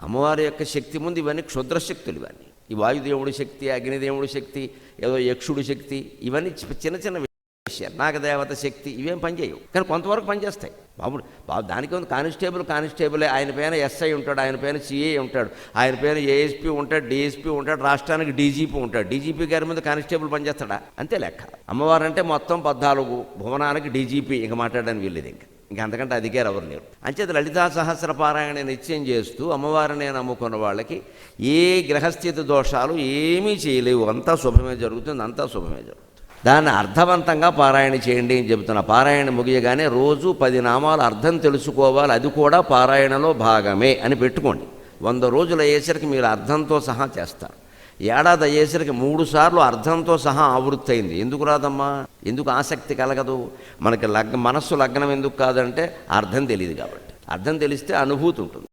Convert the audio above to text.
అమ్మవారి యొక్క శక్తి ముందు ఇవన్నీ క్షుద్రశక్తులు. ఇవన్నీ ఈ వాయుదేవుడి శక్తి, అగ్నిదేవుడి శక్తి, ఏదో యక్షుడి శక్తి, ఇవన్నీ చిన్న చిన్న విషయాలు. నాగదేవత శక్తి ఇవేం పనిచేయవు, కానీ కొంతవరకు పనిచేస్తాయి. బాబు దానికి ఉంది కానిస్టేబులే, ఆయన పైన ఎస్ఐ ఉంటాడు, ఆయన పైన సిఐ ఉంటాడు, ఆయన పైన ఏఎస్పీ ఉంటాడు, డిఎస్పీ ఉంటాడు, రాష్ట్రానికి డీజీపీ ఉంటాడు. డీజీపీ గారి మీద కానిస్టేబుల్ పనిచేస్తాడా? అంతే లెక్క. అమ్మవారు అంటే మొత్తం 14 భువనానికి డీజీపీ, ఇంకా మాట్లాడడానికి వీల్లేదు. ఇంకా అంతకంటే అధికారు ఎవరు లేరు. అంచేత లలితా సహస్ర పారాయణ నిత్యం చేస్తూ అమ్మవారిని నమ్ముకున్న వాళ్ళకి ఏ గ్రహస్థితి దోషాలు ఏమీ చేయలేవు. అంతా శుభమే జరుగుతుంది, అంతా శుభమే జరుగుతుంది. దాన్ని అర్థవంతంగా పారాయణ చేయండి అని చెబుతున్నా. పారాయణ ముగియగానే రోజు 10 నామాలు అర్థం తెలుసుకోవాలి, అది కూడా పారాయణలో భాగమే అని పెట్టుకోండి. 100 రోజులు అయ్యేసరికి మీరు అర్థంతో సహా చేస్తారు. ఏడాది అయ్యేసరికి 3 సార్లు అర్థంతో సహా ఆవృత్తి అయింది. ఎందుకు రాదమ్మా? ఎందుకు ఆసక్తి కలగదు? మనకి మనస్సు లగ్నం ఎందుకు కాదంటే అర్థం తెలియదు కాబట్టి. అర్థం తెలిస్తే అనుభూతి ఉంటుంది.